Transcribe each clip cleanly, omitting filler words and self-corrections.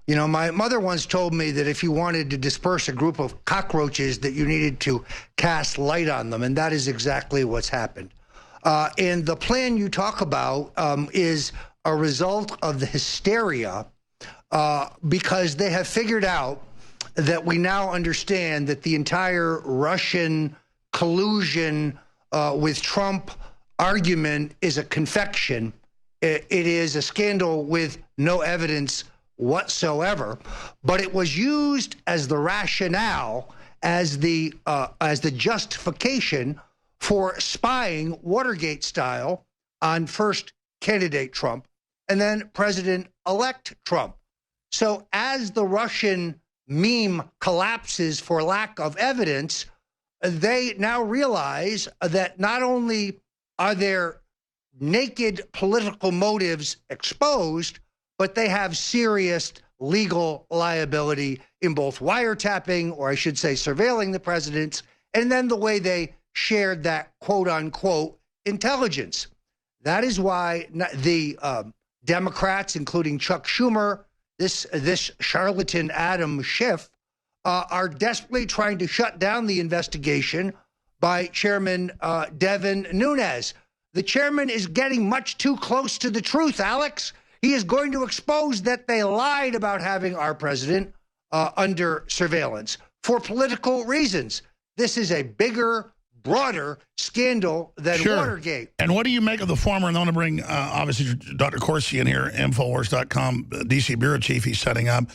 You know, my mother once told me that if you wanted to disperse a group of cockroaches, that you needed to cast light on them, and that is exactly what's happened. And the plan you talk about is a result of the hysteria because they have figured out that we now understand that the entire Russian collusion with Trump argument is a confection. It is a scandal with no evidence whatsoever, but it was used as the rationale, as the justification for spying Watergate style on first candidate Trump and then President-elect Trump. So as the Russian meme collapses for lack of evidence, they now realize that not only are their naked political motives exposed, but they have serious legal liability in both wiretapping, or I should say surveilling the presidents, and then the way they shared that quote-unquote intelligence. That is why the Democrats, including Chuck Schumer, this charlatan Adam Schiff, are desperately trying to shut down the investigation by Chairman Devin Nunes. The chairman is getting much too close to the truth, Alex. He is going to expose that they lied about having our president under surveillance for political reasons. This is a bigger, broader scandal than Watergate. And what do you make of the former, and I want to bring, obviously, Dr. Corsi in here, Infowars.com, D.C. Bureau Chief he's setting up.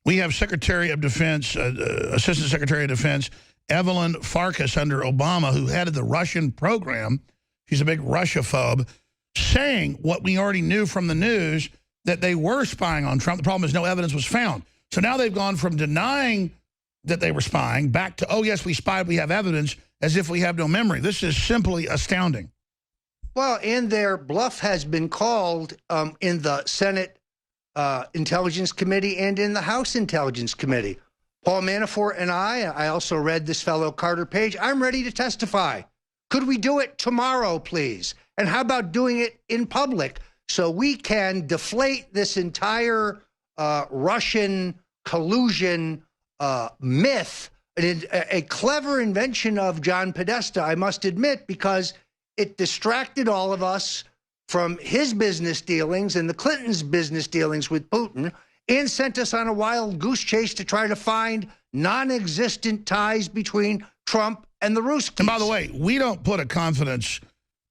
We have Secretary of Defense, Assistant Secretary of Defense, Evelyn Farkas under Obama, who headed the Russian program. She's a big Russia-phobe, saying what we already knew from the news, that they were spying on Trump. The problem is no evidence was found. So now they've gone from denying that they were spying back to, oh, yes, we spied, we have evidence, as if we have no memory. This is simply astounding. Well, and their bluff has been called in the Senate Intelligence Committee and in the House Intelligence Committee. Paul Manafort and I also read this fellow Carter Page, I'm ready to testify. Could we do it tomorrow, please? And how about doing it in public so we can deflate this entire Russian collusion myth, a clever invention of John Podesta, I must admit, because it distracted all of us from his business dealings and the Clintons' business dealings with Putin and sent us on a wild goose chase to try to find non-existent ties between Trump and the Ruskies. And by the way, we don't put a confidence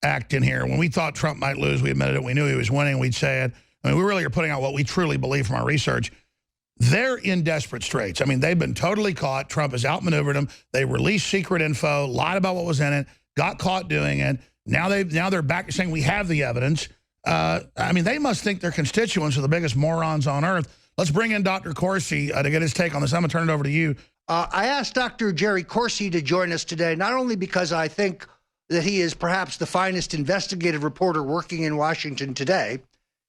act in here. When we thought Trump might lose, we admitted it. We knew he was winning. We'd say it. I mean, we really are putting out what we truly believe from our research. They're in desperate straits. I mean, they've been totally caught. Trump has outmaneuvered them. They released secret info, lied about what was in it, got caught doing it. Now they're back saying we have the evidence. I mean, they must think their constituents are the biggest morons on earth. Let's bring in Dr. Corsi to get his take on this. I'm going to turn it over to you. I asked Dr. Jerry Corsi to join us today, not only because I think that he is perhaps the finest investigative reporter working in Washington today.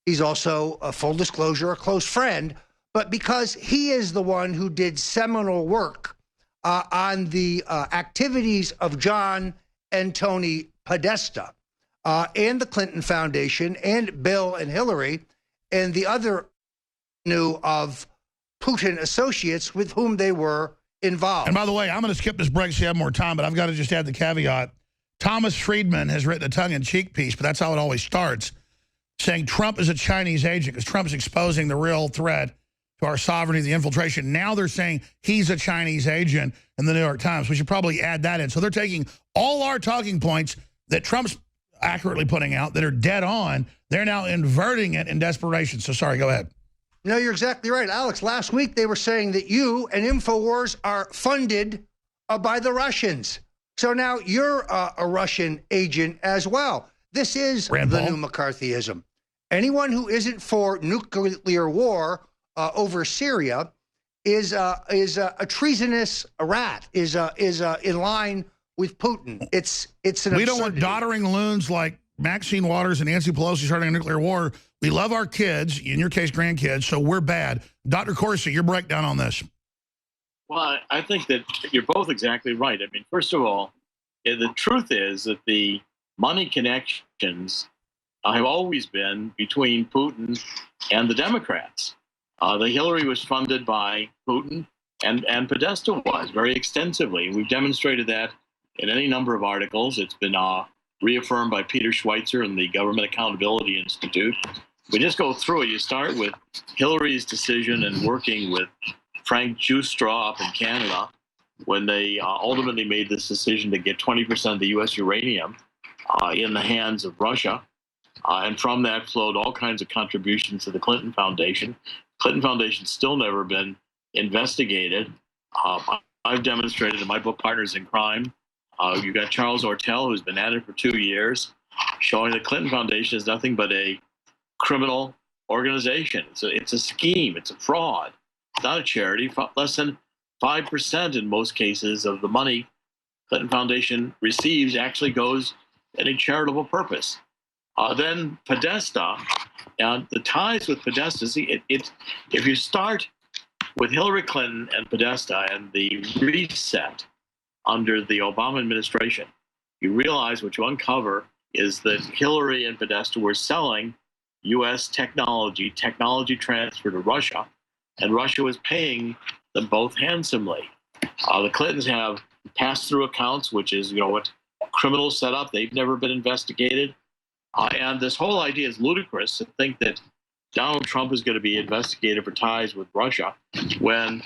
He's also, full disclosure, a close friend, but because he is the one who did seminal work on the activities of John and Tony Podesta and the Clinton Foundation and Bill and Hillary and the other knew of Putin associates with whom they were involved. And by the way, I'm going to skip this break so you have more time, but I've got to just add the caveat. Thomas Friedman has written a tongue-in-cheek piece, but that's how it always starts, saying Trump is a Chinese agent because Trump's exposing the real threat to our sovereignty, the infiltration. Now they're saying he's a Chinese agent in the New York Times. We should probably add that in. So they're taking all our talking points that Trump's accurately putting out that are dead on. They're now inverting it in desperation. So sorry, go ahead. No, you're exactly right, Alex. Last week they were saying that you and InfoWars are funded by the Russians. So now you're a Russian agent as well. This is the new McCarthyism. Anyone who isn't for nuclear war over Syria is a treasonous rat. Is in line with Putin. It's an absurdity. We don't want doddering loons like Maxine Waters and Nancy Pelosi starting a nuclear war. We love our kids, in your case, grandkids, so we're bad. Dr. Corsi, your breakdown on this. Well, I think that you're both exactly right. I mean, first of all, the truth is that the money connections have always been between Putin and the Democrats. The Hillary was funded by Putin, and Podesta was very extensively. We've demonstrated that in any number of articles. It's been reaffirmed by Peter Schweitzer and the Government Accountability Institute. We just go through it. You start with Hillary's decision and working with Frank Justra up in Canada when they ultimately made this decision to get 20% of the U.S. uranium in the hands of Russia. And from that flowed all kinds of contributions to the Clinton Foundation. Clinton Foundation's still never been investigated. I've demonstrated in my book, Partners in Crime. You've got Charles Ortel, who's been at it for 2 years, showing the Clinton Foundation is nothing but a criminal organization. It's a scheme. It's a fraud. It's not a charity. Less than 5% in most cases of the money Clinton Foundation receives actually goes in a charitable purpose. Then Podesta, and the ties with Podesta, if you start with Hillary Clinton and Podesta and the reset under the Obama administration, you realize what you uncover is that Hillary and Podesta were selling U.S. technology transfer to Russia, and Russia was paying them both handsomely. The Clintons have pass-through accounts, which is what criminals set up. They've never been investigated. And this whole idea is ludicrous to think that Donald Trump is going to be investigated for ties with Russia when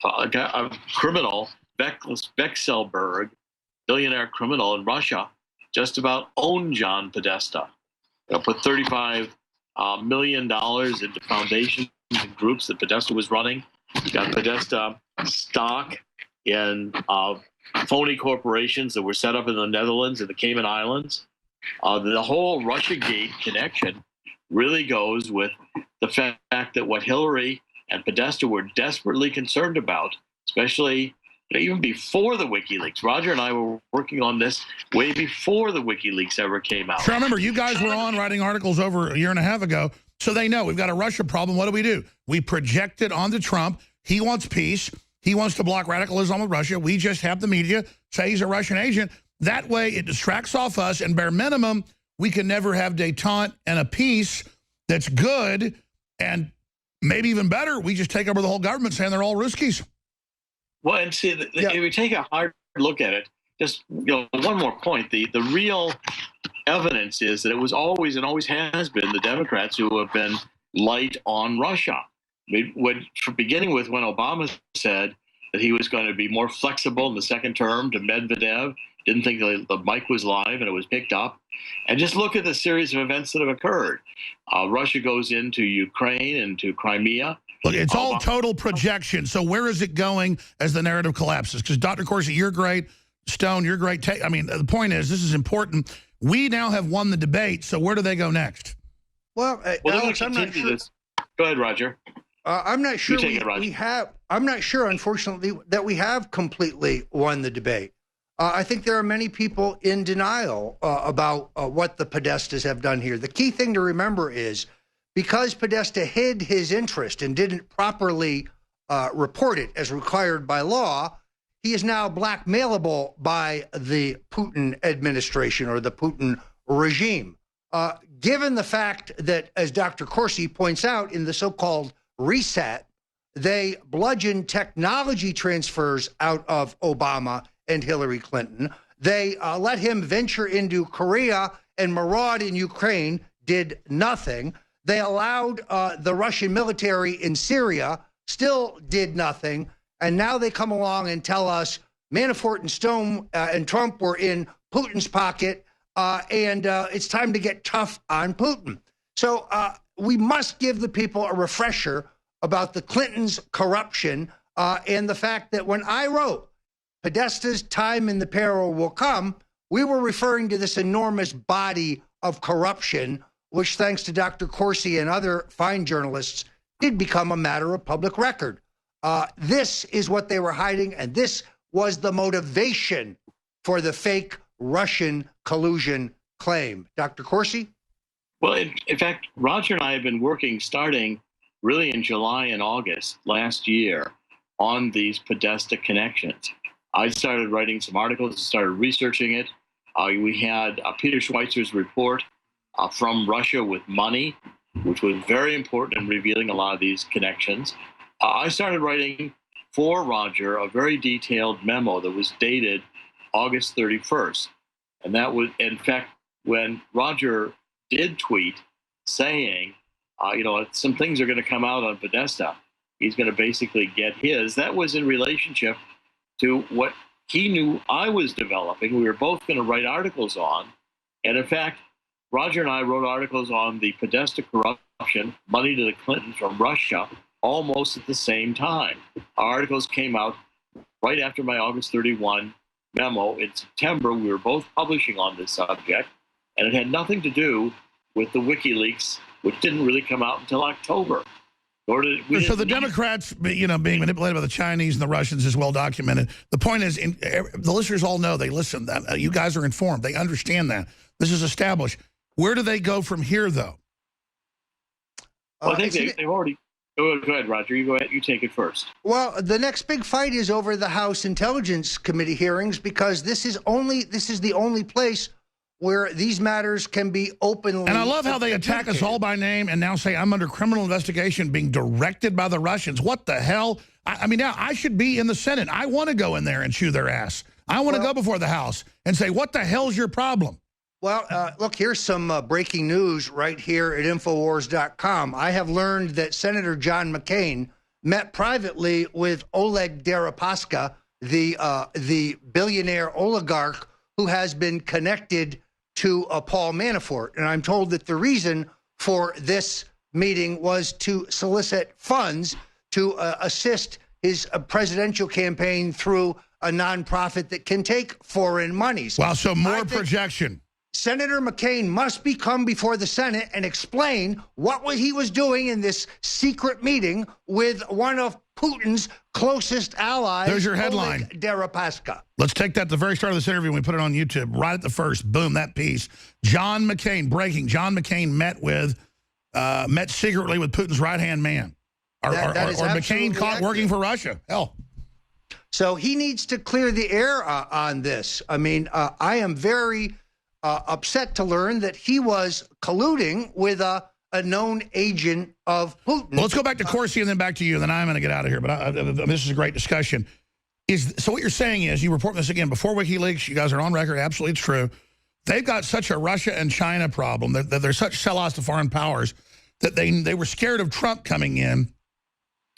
a criminal, Vexelberg, billionaire criminal in Russia, just about owned John Podesta. Put $35 million into foundations and groups that Podesta was running. Got Podesta stock in phony corporations that were set up in the Netherlands and the Cayman Islands. The whole Russiagate connection really goes with the fact that what Hillary and Podesta were desperately concerned about, especially even before the WikiLeaks. Roger and I were working on this way before the WikiLeaks ever came out. Sure, I remember you guys were on writing articles over a year and a half ago, so they know we've got a Russia problem. What do? We project it onto Trump. He wants peace. He wants to block radicalism with Russia. We just have the media say he's a Russian agent. That way it distracts off us, and bare minimum, we can never have detente and a peace that's good, and maybe even better, we just take over the whole government saying they're all Ruskies. Well, and see, if we take a hard look at it, just one more point, the real evidence is that it was always and always has been the Democrats who have been light on Russia. Beginning with when Obama said that he was going to be more flexible in the second term to Medvedev, didn't think the mic was live and it was picked up. And just look at the series of events that have occurred. Russia goes into Ukraine, into Crimea. Look, it's all total projection. So where is it going as the narrative collapses? Because Dr. Corsi, you're great. Stone, you're great. The point is, this is important. We now have won the debate, so where do they go next? Well, Alex, I'm not sure. Go ahead, Roger. I'm not sure we have. I'm not sure, unfortunately, that we have completely won the debate. I think there are many people in denial about what the Podestas have done here. The key thing to remember is because Podesta hid his interest and didn't properly report it as required by law, he is now blackmailable by the Putin administration or the Putin regime. Given the fact that, as Dr. Corsi points out, in the so-called reset, they bludgeoned technology transfers out of Obama and Hillary Clinton. They let him venture into Korea and maraud in Ukraine, did nothing. They allowed the Russian military in Syria, still did nothing. And now they come along and tell us Manafort and Stone and Trump were in Putin's pocket, and it's time to get tough on Putin. So we must give the people a refresher about the Clintons' corruption and the fact that when I wrote Podesta's Time in the Peril Will Come, we were referring to this enormous body of corruption, which, thanks to Dr. Corsi and other fine journalists, did become a matter of public record. This is what they were hiding, and this was the motivation for the fake Russian collusion claim. Dr. Corsi? Well, in fact, Roger and I have been working starting really in July and August last year on these Podesta connections. I started writing some articles, started researching it. We had Peter Schweitzer's report from Russia with money which was very important in revealing a lot of these connections. I started writing for Roger a very detailed memo that was dated August 31st. And that was, in fact, when Roger did tweet saying, some things are going to come out on Podesta, he's going to basically get his, that was in relationship to what he knew I was developing. We were both going to write articles on. And in fact, Roger and I wrote articles on the Podesta corruption, money to the Clintons from Russia, almost at the same time. Our articles came out right after my August 31 memo. In September, we were both publishing on this subject, and it had nothing to do with the WikiLeaks, which didn't really come out until October. So the Democrats, being manipulated by the Chinese and the Russians is well documented. The point is, the listeners all know, they listen. You guys are informed. They understand that. This is established. Where do they go from here, though? Well, I think they've already... Go ahead, Roger. You go ahead. You take it first. Well, the next big fight is over the House Intelligence Committee hearings, because this is the only place where these matters can be openly. And I love how they attack us all by name and now say I'm under criminal investigation being directed by the Russians. What the hell? I mean, now I should be in the Senate. I want to go in there and chew their ass. I want to go before the House and say, what the hell's your problem? Well, look, here's some breaking news right here at Infowars.com. I have learned that Senator John McCain met privately with Oleg Deripaska, the billionaire oligarch who has been connected to Paul Manafort. And I'm told that the reason for this meeting was to solicit funds to assist his presidential campaign through a nonprofit that can take foreign monies. Wow, so more projection. Senator McCain must come before the Senate and explain what he was doing in this secret meeting with one of Putin's closest allies. There's your headline. Oleg Deripaska. Let's take that at the very start of this interview. We put it on YouTube right at the first. Boom, that piece. John McCain, breaking. John McCain met secretly with Putin's right-hand man. Or McCain caught working for Russia. Hell. So he needs to clear the air on this. I mean, I am very... upset to learn that he was colluding with a known agent of Putin. Well, let's go back to Corsi and then back to you, and then I'm going to get out of here. But this is a great discussion. So what you're saying is, you report this again, before WikiLeaks, you guys are on record, absolutely it's true. They've got such a Russia and China problem, that they're such sell-offs to foreign powers, that they were scared of Trump coming in.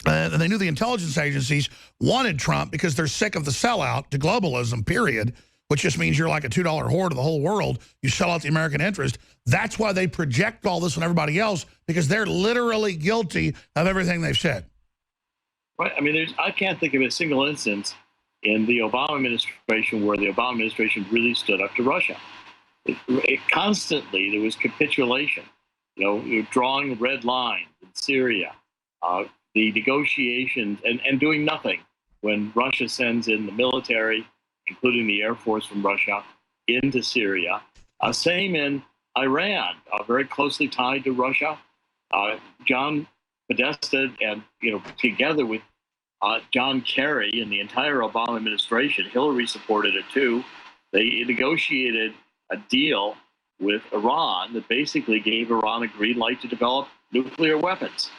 And they knew the intelligence agencies wanted Trump because they're sick of the sellout to globalism, period. Which just means you're like a $2 whore to the whole world. You sell out the American interest. That's why they project all this on everybody else, because they're literally guilty of everything they've said. Right. I mean, I can't think of a single instance in the Obama administration where the Obama administration really stood up to Russia. Constantly, there was capitulation. You're drawing red lines in Syria, the negotiations, and doing nothing when Russia sends in the military, including the Air Force from Russia, into Syria. Same in Iran, very closely tied to Russia. John Podesta and, together with John Kerry and the entire Obama administration, Hillary supported it too. They negotiated a deal with Iran that basically gave Iran a green light to develop nuclear weapons.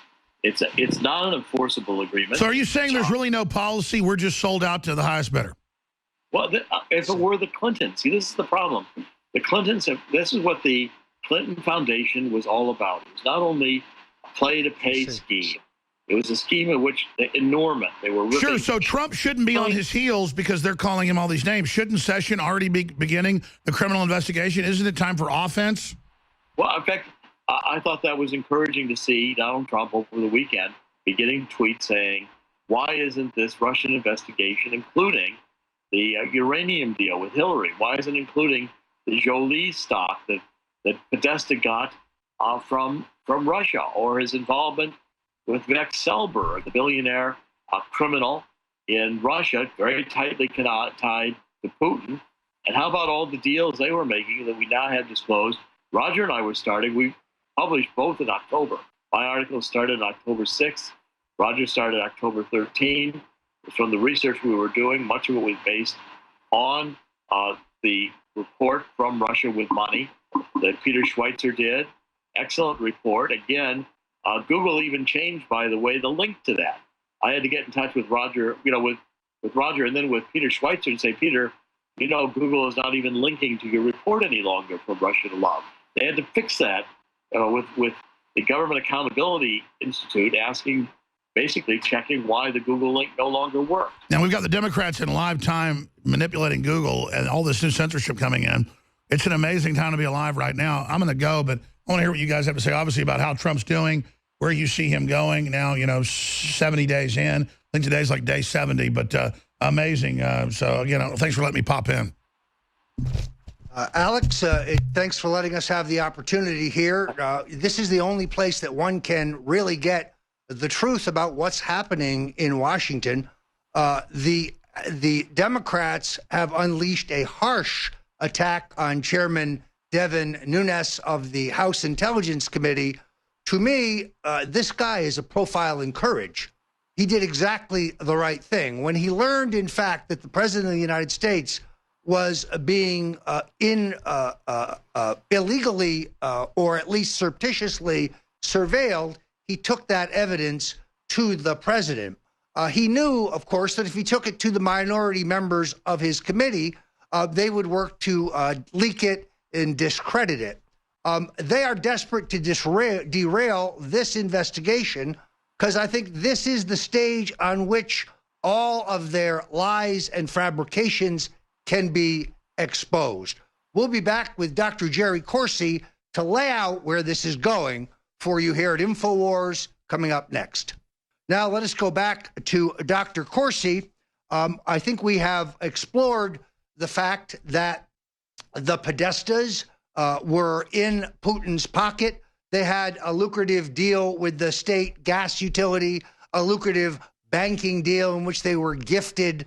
It's not an enforceable agreement. So are you saying there's really no policy? We're just sold out to the highest bidder? Well, if it were the Clintons, see, this is the problem. The Clintons, this is what the Clinton Foundation was all about. It was not only a play-to-pay scheme. It was a scheme in which enormous. They were sure. So Trump shouldn't be on his heels because they're calling him all these names. Shouldn't Session already be beginning the criminal investigation? Isn't it time for offense? Well, in fact, I thought that was encouraging to see Donald Trump over the weekend beginning tweets saying, "Why isn't this Russian investigation including the uranium deal with Hillary? Why isn't it including the Jolie stock that Podesta got from Russia, or his involvement with Vex Selber, the billionaire criminal in Russia, very tightly tied to Putin? And how about all the deals they were making that we now have disclosed? Roger and I were starting. We published both in October. My article started on October 6th. Roger started October 13th. From the research we were doing, much of it was based on the report from Russia with money that Peter Schweitzer did, excellent report. Again, Google even changed, by the way, the link to that. I had to get in touch with Roger, with Roger and then with Peter Schweitzer and say, Peter, Google is not even linking to your report any longer from Russia to Love. They had to fix that with the Government Accountability Institute basically checking why the Google link no longer worked. Now, we've got the Democrats in live time manipulating Google and all this new censorship coming in. It's an amazing time to be alive right now. I'm going to go, but I want to hear what you guys have to say, obviously, about how Trump's doing, where you see him going now, 70 days in. I think today's like day 70, but amazing. So, thanks for letting me pop in. Alex, thanks for letting us have the opportunity here. This is the only place that one can really get the truth about what's happening in Washington. The Democrats have unleashed a harsh attack on Chairman Devin Nunes of the House Intelligence Committee. To me, this guy is a profile in courage. He did exactly the right thing. When he learned, in fact, that the President of the United States was being illegally or at least surreptitiously surveilled, he took that evidence to the president. He knew, of course, that if he took it to the minority members of his committee, they would work to leak it and discredit it. They are desperate to derail this investigation because I think this is the stage on which all of their lies and fabrications can be exposed. We'll be back with Dr. Jerry Corsi to lay out where this is going for you here at InfoWars coming up next. Now, let us go back to Dr. Corsi. I think we have explored the fact that the Podestas were in Putin's pocket. They had a lucrative deal with the state gas utility, a lucrative banking deal in which they were gifted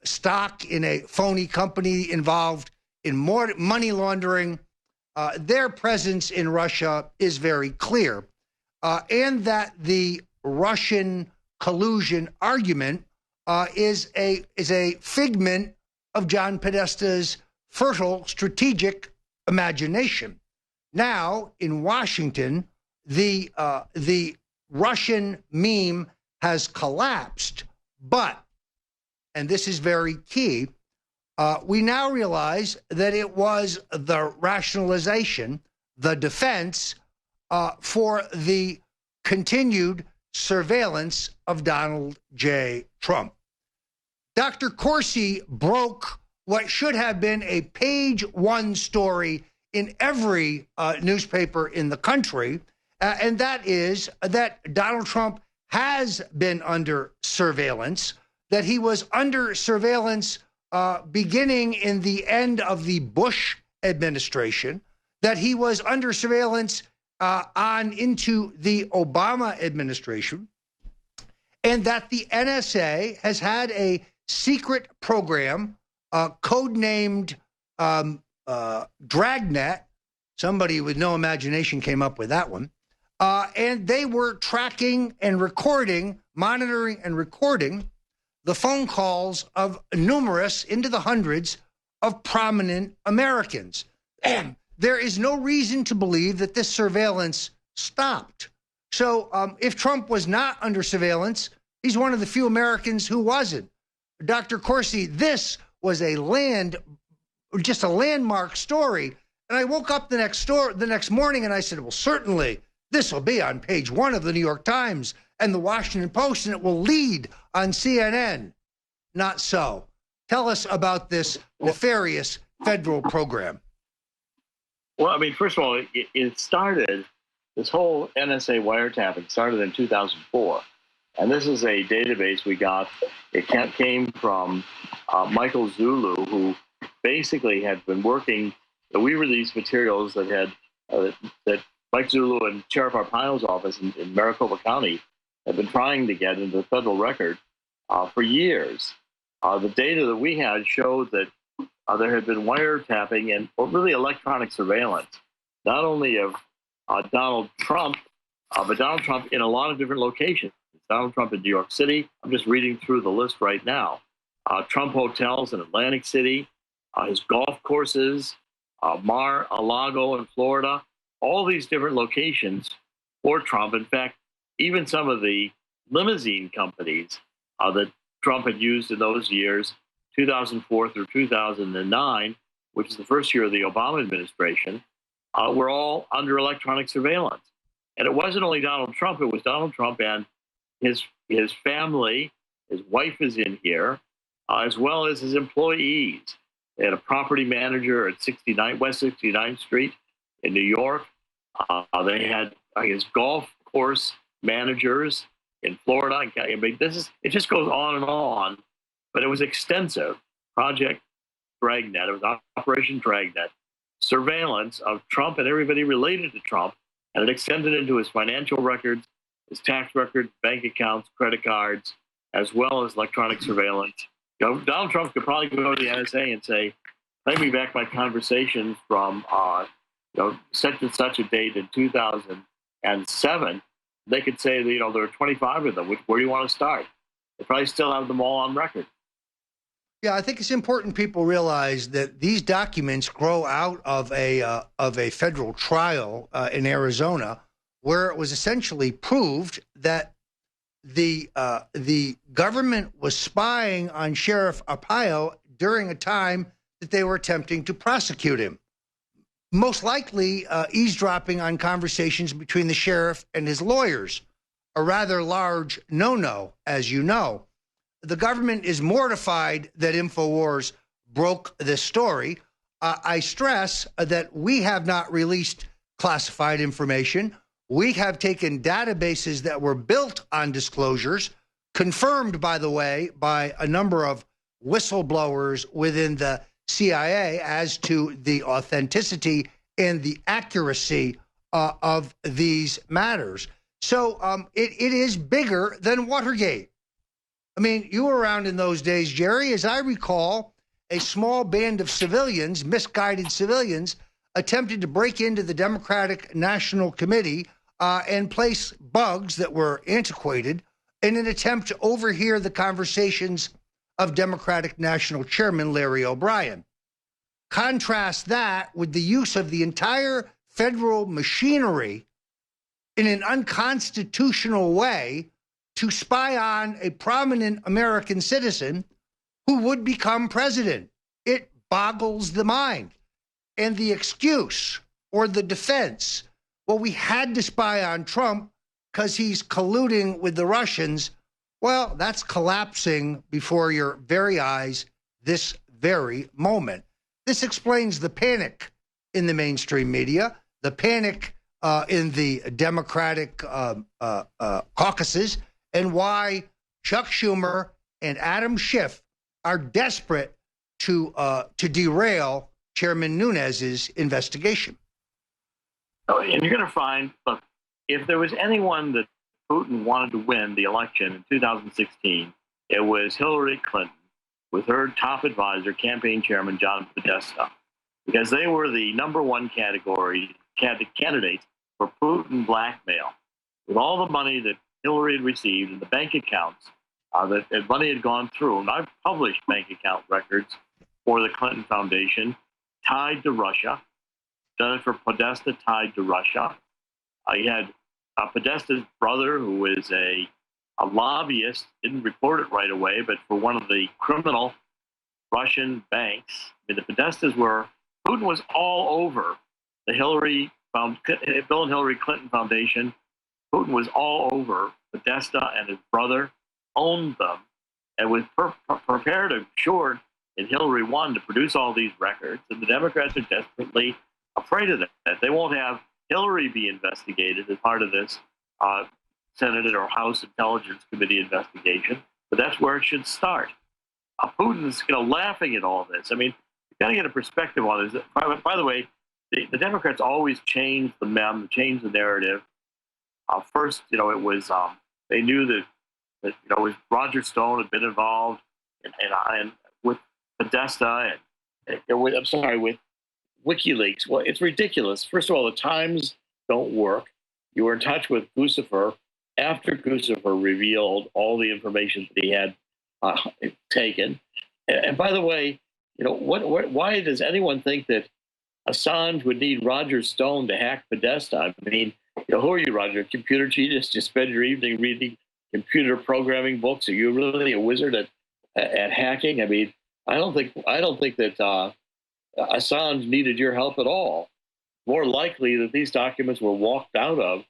stock in a phony company involved in more money laundering. Their presence in Russia is very clear, and that the Russian collusion argument is a figment of John Podesta's fertile strategic imagination. Now, in Washington, the Russian meme has collapsed, but, and this is very key, we now realize that it was the rationalization, the defense for the continued surveillance of Donald J. Trump. Dr. Corsi broke what should have been a page one story in every newspaper in the country, and that is that Donald Trump has been under surveillance, that he was under surveillance beginning in the end of the Bush administration, that he was under surveillance on into the Obama administration, and that the NSA has had a secret program codenamed Dragnet. Somebody with no imagination came up with that one. And they were tracking and recording, monitoring and recording the phone calls of numerous, into the hundreds, of prominent Americans. And there is no reason to believe that this surveillance stopped. So if Trump was not under surveillance, he's one of the few Americans who wasn't. Dr. Corsi, this was just a landmark story. And I woke up the next morning and I said, well, certainly this will be on page one of the New York Times and the Washington Post, and it will lead on CNN. Not so. Tell us about this nefarious federal program. Well, I mean, first of all, it started, this whole NSA wiretapping started in 2004. And this is a database we got. It came from Michael Zulu, who basically had been working. We released materials that had that Mike Zulu and Sheriff Arpaio's office in Maricopa County had been trying to get into the federal record for years. The data that we had showed that there had been wiretapping and really electronic surveillance, not only of Donald Trump, but Donald Trump in a lot of different locations. Donald Trump in New York City. I'm just reading through the list right now. Trump hotels in Atlantic City, his golf courses, Mar-a-Lago in Florida, all these different locations for Trump. In fact, even some of the limousine companies that Trump had used in those years, 2004 through 2009, which is the first year of the Obama administration, were all under electronic surveillance. And it wasn't only Donald Trump, it was Donald Trump and his family. His wife is in here, as well as his employees. They had a property manager at West 69th Street in New York. They had his golf course managers in Florida. I mean, it just goes on and on, but it was extensive. Project Dragnet, it was Operation Dragnet, surveillance of Trump and everybody related to Trump, and it extended into his financial records, his tax records, bank accounts, credit cards, as well as electronic surveillance. Donald Trump could probably go to the NSA and say, "Play me back my conversations from such and such a date in 2007." They could say, there are 25 of them. Where do you want to start? They probably still have them all on record. Yeah, I think it's important people realize that these documents grow out of a federal trial in Arizona, where it was essentially proved that the government was spying on Sheriff Arpaio during a time that they were attempting to prosecute him. Most likely eavesdropping on conversations between the sheriff and his lawyers, a rather large no-no, as you know. The government is mortified that InfoWars broke this story. I stress that we have not released classified information. We have taken databases that were built on disclosures, confirmed, by the way, by a number of whistleblowers within the CIA as to the authenticity and the accuracy of these matters. So it is bigger than Watergate. I mean, you were around in those days, Jerry. As I recall, a small band of civilians, misguided civilians, attempted to break into the Democratic National Committee and place bugs that were antiquated in an attempt to overhear the conversations of Democratic National Chairman Larry O'Brien. Contrast that with the use of the entire federal machinery in an unconstitutional way to spy on a prominent American citizen who would become president. It boggles the mind. And the excuse or the defense, well, we had to spy on Trump because he's colluding with the Russians. Well, that's collapsing before your very eyes this very moment. This explains the panic in the mainstream media, the panic in the Democratic caucuses, and why Chuck Schumer and Adam Schiff are desperate to derail Chairman Nunes's investigation. Oh, and you're going to find, look, if there was anyone that Putin wanted to win the election in 2016, it was Hillary Clinton with her top advisor, campaign chairman John Podesta, because they were the number one candidates for Putin blackmail. With all the money that Hillary had received in the bank accounts, that money had gone through, and I've published bank account records for the Clinton Foundation tied to Russia. Jennifer Podesta tied to Russia. I had Podesta's brother, who is a lobbyist, didn't report it right away, but for one of the criminal Russian banks. I mean, the Podestas Putin was all over the Bill and Hillary Clinton Foundation. Putin was all over Podesta, and his brother owned them and was prepared, assured, and Hillary won to produce all these records. And the Democrats are desperately afraid of that. They won't have Hillary be investigated as part of this Senate or House Intelligence Committee investigation, but that's where it should start. Putin's laughing at all this. I mean, you've got to get a perspective on this. By the way, the Democrats always change the meme, change the narrative. First, it was they knew that it was Roger Stone had been involved, and with Podesta and with WikiLeaks. Well, it's ridiculous. First of all, the times don't work. You were in touch with Guccifer after Guccifer revealed all the information that he had taken. And by the way, why does anyone think that Assange would need Roger Stone to hack Podesta. I mean, who are you, Roger? A computer genius? You spend your evening reading computer programming books? Are you really a wizard at hacking? I mean, I don't think that Assange needed your help at all. More likely that these documents were walked out of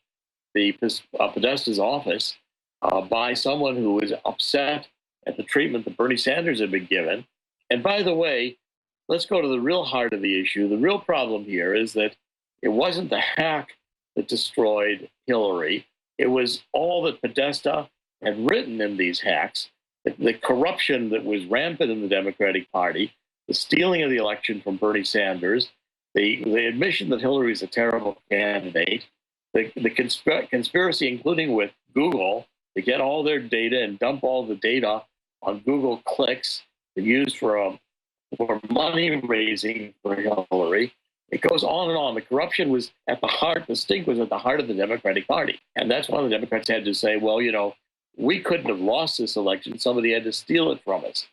the Podesta's office by someone who was upset at the treatment that Bernie Sanders had been given. And by the way, let's go to the real heart of the issue. The real problem here is that it wasn't the hack that destroyed Hillary. It was all that Podesta had written in these hacks, the corruption that was rampant in the Democratic Party, the stealing of the election from Bernie Sanders, the admission that Hillary is a terrible candidate, the conspiracy, including with Google, to get all their data and dump all the data on Google clicks to use for money raising for Hillary. It goes on and on. The corruption was at the heart, the stink was at the heart of the Democratic Party. And that's why the Democrats had to say, well, we couldn't have lost this election. Somebody had to steal it from us.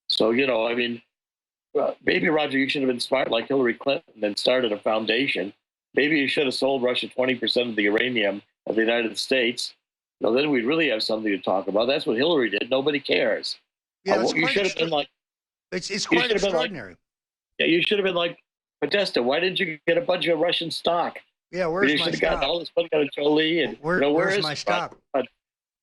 So, I mean, maybe, Roger, you should have been smart like Hillary Clinton and started a foundation. Maybe you should have sold Russia 20% of the uranium of the United States. Then we'd really have something to talk about. That's what Hillary did. Nobody cares. Yeah, you should have been like... It's quite extraordinary. You should have been like Podesta. Why didn't you get a bunch of Russian stock? Yeah, where's you my should have stock? gotten all this money out of Jolie. And, where's my stock?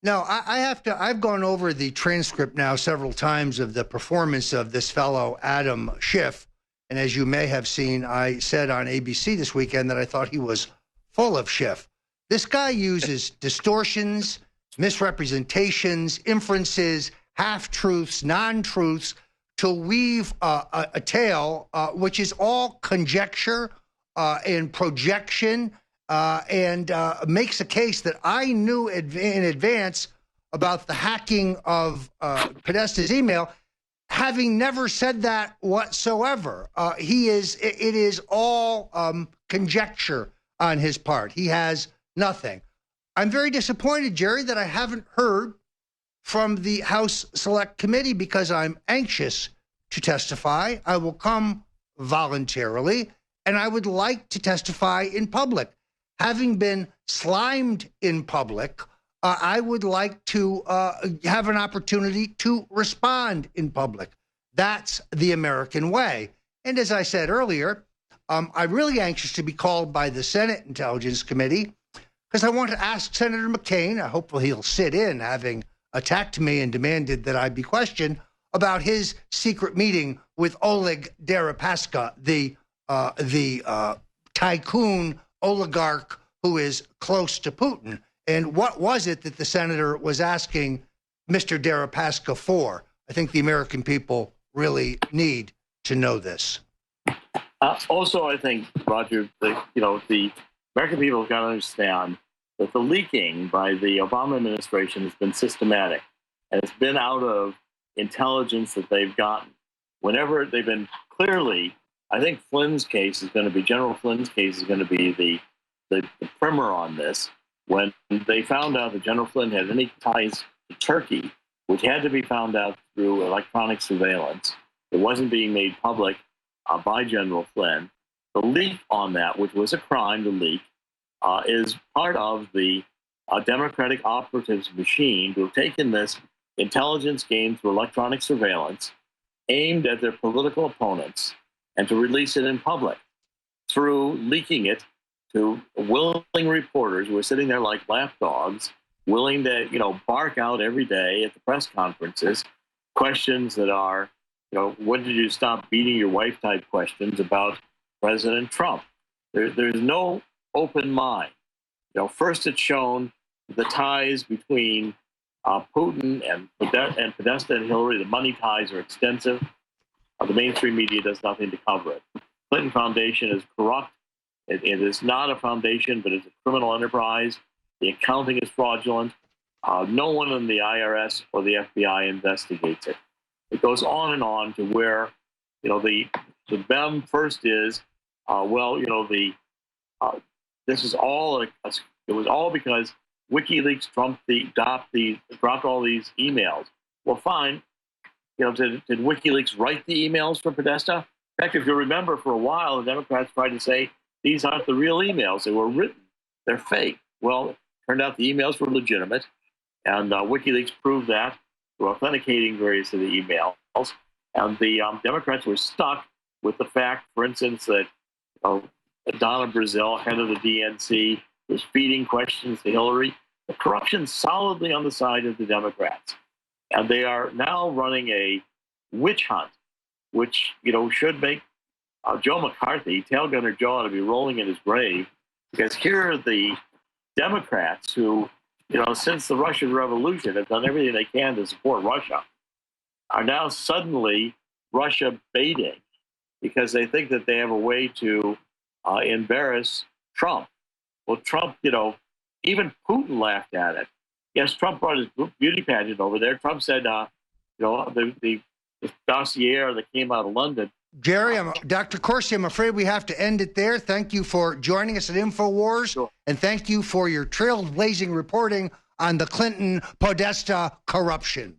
No, I've gone over the transcript now several times of the performance of this fellow, Adam Schiff. And as you may have seen, I said on ABC this weekend that I thought he was full of Schiff. This guy uses distortions, misrepresentations, inferences, half-truths, non-truths to weave a tale, which is all conjecture and projection, and makes a case that I knew in advance about the hacking of Podesta's email, having never said that whatsoever. It is all conjecture on his part. He has nothing. I'm very disappointed, Jerry, that I haven't heard from the House Select Committee because I'm anxious to testify. I will come voluntarily, and I would like to testify in public. Having been slimed in public, I would like to have an opportunity to respond in public. That's the American way. And as I said earlier, I'm really anxious to be called by the Senate Intelligence Committee because I want to ask Senator McCain, hopefully he'll sit in, having attacked me and demanded that I be questioned, about his secret meeting with Oleg Deripaska, the tycoon oligarch who is close to Putin. And what was it that the senator was asking Mr. Deripaska for? I think the American people really need to know this. Also, I think, Roger, the American people have got to understand that the leaking by the Obama administration has been systematic, and it's been out of intelligence that they've gotten. Whenever they've been clearly, I think General Flynn's case is going to be the primer on this. When they found out that General Flynn had any ties to Turkey, which had to be found out through electronic surveillance, it wasn't being made public by General Flynn. The leak on that, which was a crime to leak, is part of the Democratic operatives machine who have taken this intelligence gained through electronic surveillance, aimed at their political opponents, and to release it in public through leaking it to willing reporters who are sitting there like lapdogs, willing to, bark out every day at the press conferences questions that are, when did you stop beating your wife type questions about President Trump. There's no open mind. First it's shown the ties between Putin and Podesta and Hillary. The money ties are extensive. The mainstream media does nothing to cover it. Clinton Foundation is corrupt. It is not a foundation, but it's a criminal enterprise. The accounting is fraudulent. No one in the IRS or the FBI investigates it. It goes on and on to where, the BEM first is, this is all, it was all because WikiLeaks dropped all these emails. Well, fine. Did WikiLeaks write the emails for Podesta? In fact, if you remember, for a while, the Democrats tried to say these aren't the real emails. They were written. They're fake. Well, it turned out the emails were legitimate, and WikiLeaks proved that through authenticating various of the emails. And the Democrats were stuck with the fact, for instance, that Donna Brazile, head of the DNC, was feeding questions to Hillary. The corruption's solidly on the side of the Democrats. And they are now running a witch hunt, which, should make Joe McCarthy, Tail Gunner Joe, ought to be rolling in his grave, because here are the Democrats who, since the Russian Revolution have done everything they can to support Russia, are now suddenly Russia baiting because they think that they have a way to embarrass Trump. Well, Trump, even Putin laughed at it. Yes, Trump brought his beauty pageant over there. Trump said, the dossier that came out of London. Jerry, Dr. Corsi, I'm afraid we have to end it there. Thank you for joining us at InfoWars, Sure. And thank you for your trailblazing reporting on the Clinton Podesta corruption.